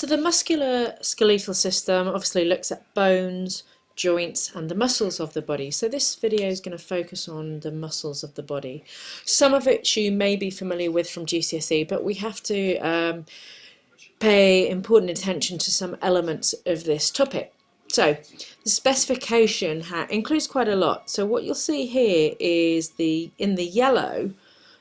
So the musculoskeletal system obviously looks at bones, joints and the muscles of the body. So this video is going to focus on the muscles of the body. Some of it you may be familiar with from GCSE, but we have to pay important attention to some elements of this topic. So the specification includes quite a lot. So what you'll see here is in the yellow,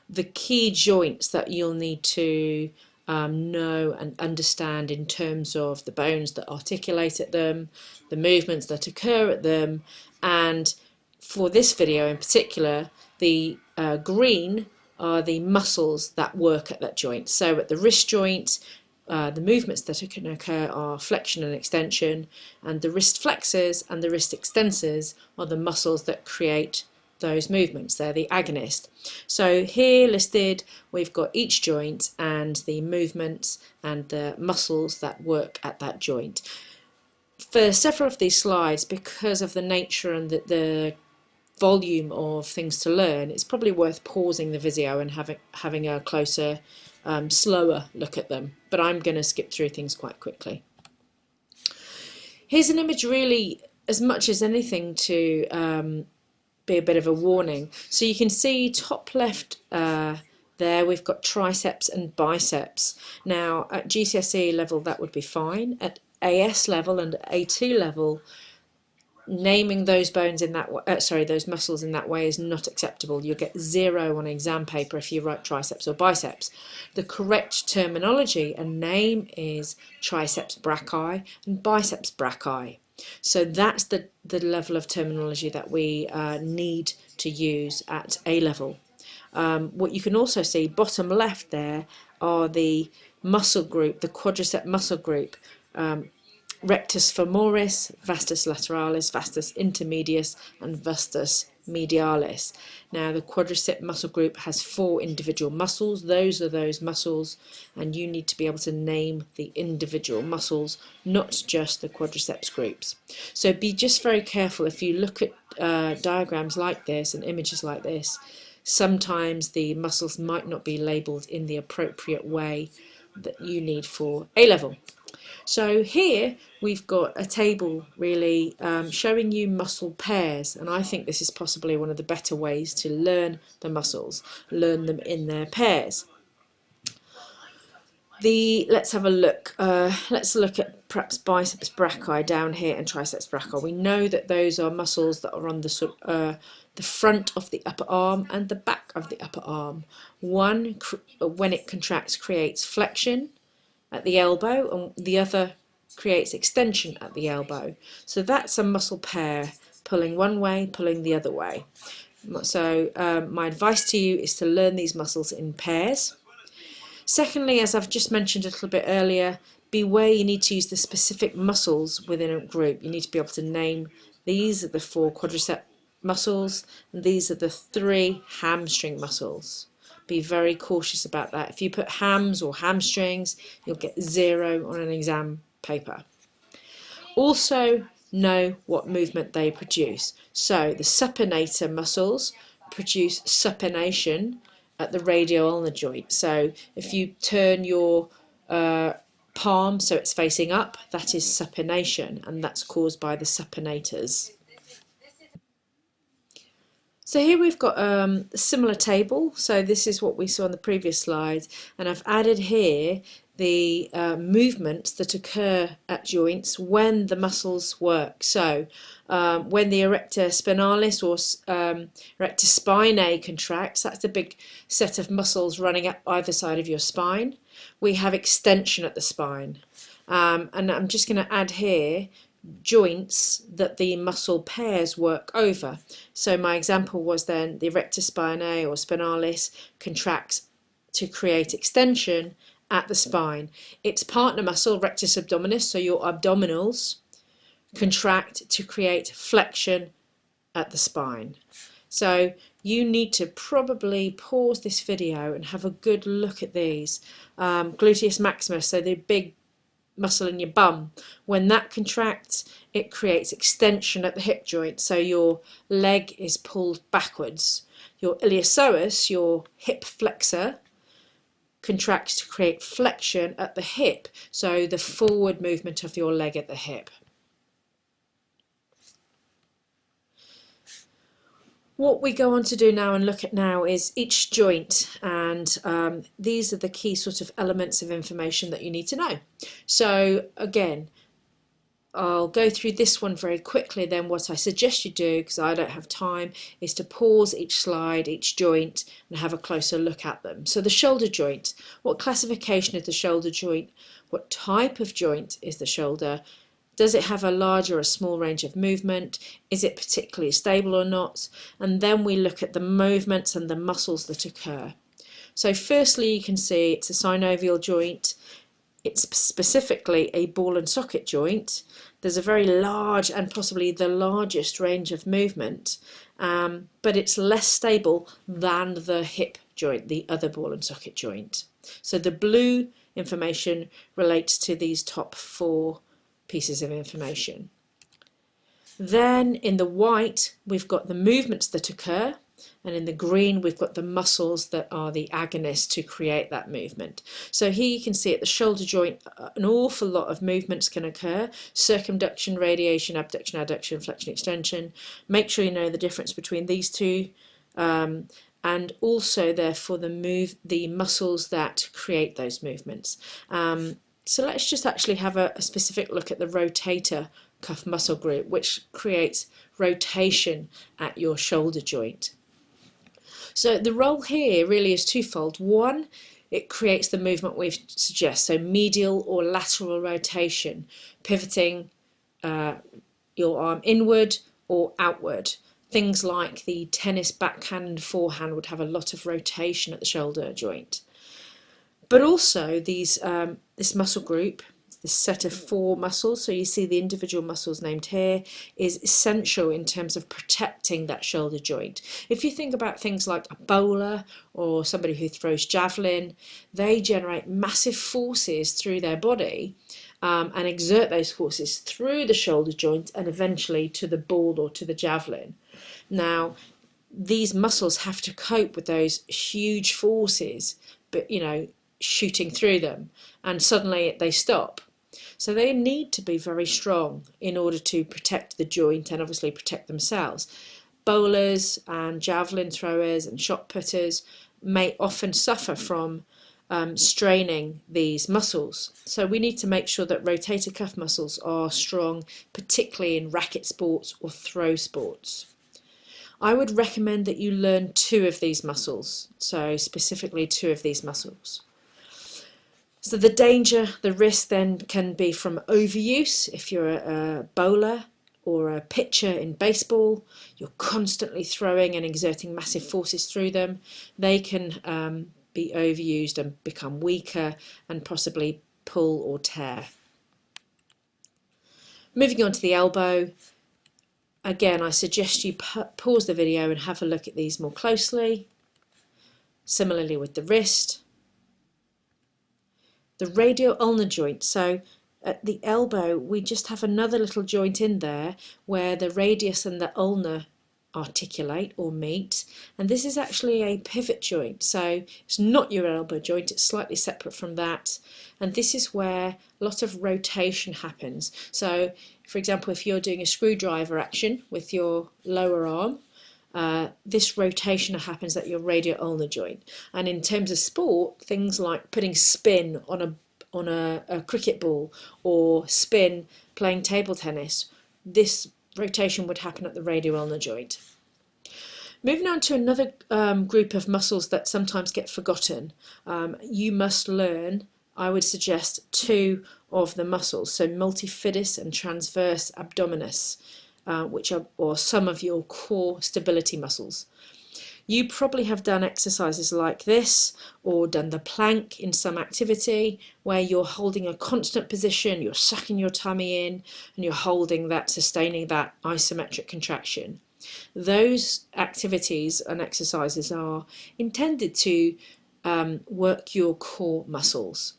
the key joints that you'll need to know and understand in terms of the bones that articulate at them, the movements that occur at them, and for this video in particular, the green are the muscles that work at that joint. So at the wrist joint, the movements that can occur are flexion and extension, and the wrist flexors and the wrist extensors are the muscles that create those movements. They're the agonist. So here listed we've got each joint and the movements and the muscles that work at that joint. For several of these slides, because of the nature and the volume of things to learn, it's probably worth pausing the video and having a closer, slower look at them, but I'm going to skip through things quite quickly. Here's an image really, as much as anything, to be a bit of a warning. So you can see top left there we've got triceps and biceps. Now at GCSE level that would be fine. At AS level and A2 level, naming those bones in that those muscles in that way is not acceptable. You'll get 0 on exam paper if you write triceps or biceps. The correct terminology and name is triceps brachii and biceps brachii. So that's the level of terminology that we need to use at A level. What you can also see bottom left there are the muscle group, the quadricep muscle group, rectus femoris, vastus lateralis, vastus intermedius and vastus medialis. Now the quadricep muscle group has 4 individual muscles. Those are those muscles, and you need to be able to name the individual muscles, not just the quadriceps groups. So be just very careful if you look at diagrams like this and images like this. Sometimes the muscles might not be labelled in the appropriate way that you need for A level. So here we've got a table really showing you muscle pairs, and I think this is possibly one of the better ways to learn the muscles, learn them in their pairs. Let's have a look. Let's look at perhaps biceps brachii down here and triceps brachii. We know that those are muscles that are on the front of the upper arm and the back of the upper arm. One, when it contracts, creates flexion at the elbow, and the other creates extension at the elbow. So that's a muscle pair, pulling one way, pulling the other way. So my advice to you is to learn these muscles in pairs. Secondly, as I've just mentioned a little bit earlier, beware you need to use the specific muscles within a group. You need to be able to name these are the 4 quadricep muscles and these are the 3 hamstring muscles. Be very cautious about that. If you put hams or hamstrings, you'll get 0 on an exam paper. Also know what movement they produce. So the supinator muscles produce supination at the radial ulnar joint. So if you turn your palm so it's facing up, that is supination, and that's caused by the supinators. So here we've got a similar table. So this is what we saw on the previous slide, and I've added here the movements that occur at joints when the muscles work. So when the erector spinalis or erector spinae contracts, that's the big set of muscles running up either side of your spine. We have extension at the spine, and I'm just going to add here joints that the muscle pairs work over. So my example was then the erector spinae or spinalis contracts to create extension at the spine. Its partner muscle, rectus abdominis, so your abdominals, contract to create flexion at the spine. So you need to probably pause this video and have a good look at these. Gluteus maximus, so the big muscle in your bum, when that contracts, it creates extension at the hip joint, so your leg is pulled backwards. Your iliopsoas, your hip flexor, contracts to create flexion at the hip, so the forward movement of your leg at the hip. What we go on to do now and look at now is each joint, and these are the key sort of elements of information that you need to know. So again, I'll go through this one very quickly. Then what I suggest you do, because I don't have time, is to pause each slide, each joint, and have a closer look at them. So the shoulder joint, what classification is the shoulder joint? What type of joint is the shoulder? Does it have a large or a small range of movement? Is it particularly stable or not? And then we look at the movements and the muscles that occur. So firstly, you can see it's a synovial joint. It's specifically a ball and socket joint. There's a very large and possibly the largest range of movement, but it's less stable than the hip joint, the other ball and socket joint. So the blue information relates to these top 4 pieces of information. Then in the white, we've got the movements that occur, and in the green we've got the muscles that are the agonists to create that movement. So here you can see at the shoulder joint an awful lot of movements can occur: circumduction, radiation, abduction, adduction, flexion, extension. Make sure you know the difference between these two, and also therefore the muscles that create those movements. So let's just actually have a specific look at the rotator cuff muscle group, which creates rotation at your shoulder joint. So the role here really is twofold. One, it creates the movement we suggest, so medial or lateral rotation, pivoting your arm inward or outward. Things like the tennis backhand and forehand would have a lot of rotation at the shoulder joint. But also this muscle group, this set of 4 muscles, so you see the individual muscles named here, is essential in terms of protecting that shoulder joint. If you think about things like a bowler or somebody who throws javelin, they generate massive forces through their body and exert those forces through the shoulder joint and eventually to the ball or to the javelin. Now, these muscles have to cope with those huge forces, but shooting through them, and suddenly they stop. So they need to be very strong in order to protect the joint and obviously protect themselves. Bowlers and javelin throwers and shot putters may often suffer from straining these muscles. So we need to make sure that rotator cuff muscles are strong, particularly in racket sports or throw sports. I would recommend that you learn 2 of these muscles, so specifically 2 of these muscles. So the danger, the risk then can be from overuse. If you're a bowler or a pitcher in baseball, you're constantly throwing and exerting massive forces through them. They can be overused and become weaker and possibly pull or tear. Moving on to the elbow. Again, I suggest you pause the video and have a look at these more closely. Similarly with the wrist. The radio-ulnar joint, so at the elbow we just have another little joint in there where the radius and the ulnar articulate or meet, and this is actually a pivot joint, so it's not your elbow joint, it's slightly separate from that, and this is where a lot of rotation happens. So for example, if you're doing a screwdriver action with your lower arm, this rotation happens at your radio-ulnar joint. And in terms of sport, things like putting spin on a cricket ball or spin playing table tennis, this rotation would happen at the radio-ulnar joint. Moving on to another group of muscles that sometimes get forgotten, you must learn, I would suggest, 2 of the muscles, so multifidus and transverse abdominis, which are some of your core stability muscles. You probably have done exercises like this or done the plank in some activity where you're holding a constant position, you're sucking your tummy in and you're holding that, sustaining that isometric contraction. Those activities and exercises are intended to work your core muscles.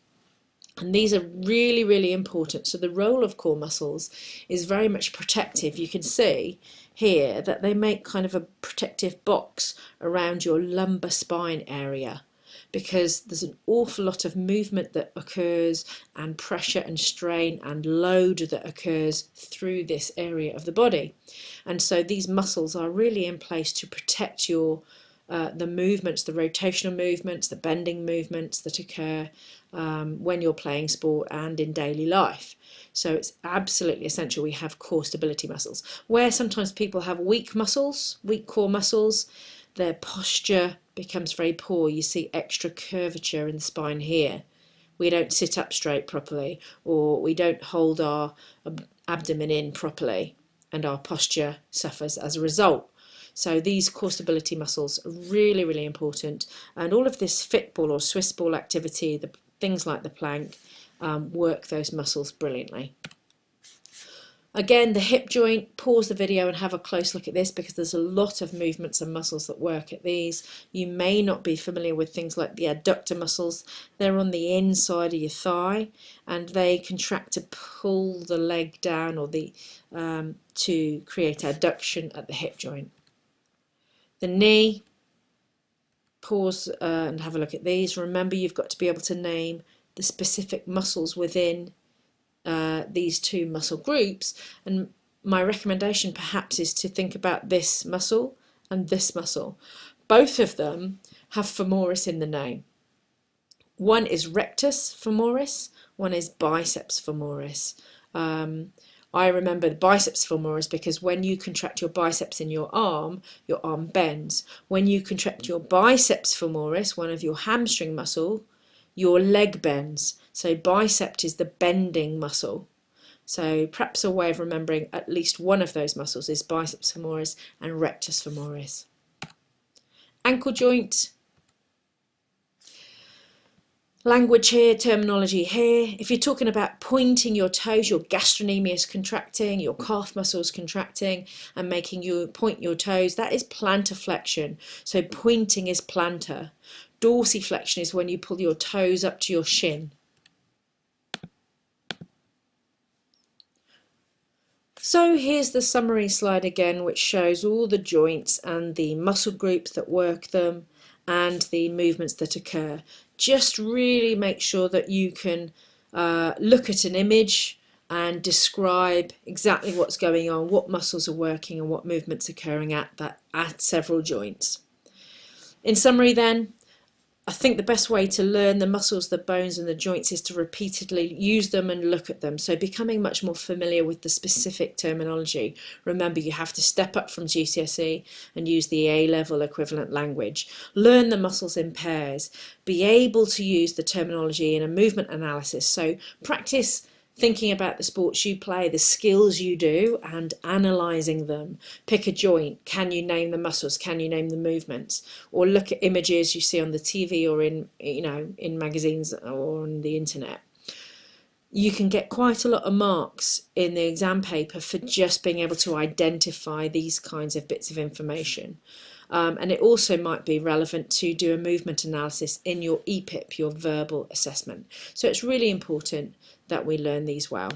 And these are really, really important. So the role of core muscles is very much protective. You can see here that they make kind of a protective box around your lumbar spine area because there's an awful lot of movement that occurs, and pressure and strain and load that occurs through this area of the body. And so these muscles are really in place to protect your the movements, the rotational movements, the bending movements that occur when you're playing sport and in daily life. So it's absolutely essential we have core stability muscles. Where sometimes people have weak muscles, weak core muscles, their posture becomes very poor. You see extra curvature in the spine here. We don't sit up straight properly, or we don't hold our abdomen in properly, and our posture suffers as a result. So these core stability muscles are really, really important. And all of this fit ball or Swiss ball activity, the things like the plank, work those muscles brilliantly. Again, the hip joint, pause the video and have a close look at this, because there's a lot of movements and muscles that work at these. You may not be familiar with things like the adductor muscles. They're on the inside of your thigh, and they contract to pull the leg down, or to create adduction at the hip joint. The knee, pause and have a look at these. Remember, you've got to be able to name the specific muscles within these two muscle groups, and my recommendation perhaps is to think about this muscle and this muscle. Both of them have femoris in the name. One is rectus femoris, one is biceps femoris. I remember the biceps femoris because when you contract your biceps in your arm bends. When you contract your biceps femoris, one of your hamstring muscle, your leg bends. So bicep is the bending muscle. So perhaps a way of remembering at least one of those muscles is biceps femoris and rectus femoris. Ankle joint. Language here, terminology here. If you're talking about pointing your toes, your gastrocnemius contracting, your calf muscles contracting and making you point your toes, that is plantar flexion. So pointing is plantar. Dorsiflexion is when you pull your toes up to your shin. So here's the summary slide again, which shows all the joints and the muscle groups that work them and the movements that occur. Just really make sure that you can look at an image and describe exactly what's going on, what muscles are working and what movements are occurring at several joints. In summary then, I think the best way to learn the muscles, the bones and the joints is to repeatedly use them and look at them. So becoming much more familiar with the specific terminology. Remember, you have to step up from GCSE and use the A-level equivalent language. Learn the muscles in pairs. Be able to use the terminology in a movement analysis. So practice thinking about the sports you play, the skills you do, and analysing them. Pick a joint. Can you name the muscles? Can you name the movements? Or look at images you see on the TV or in magazines or on the internet. You can get quite a lot of marks in the exam paper for just being able to identify these kinds of bits of information. And it also might be relevant to do a movement analysis in your EPIP, your verbal assessment. So it's really important that we learn these well.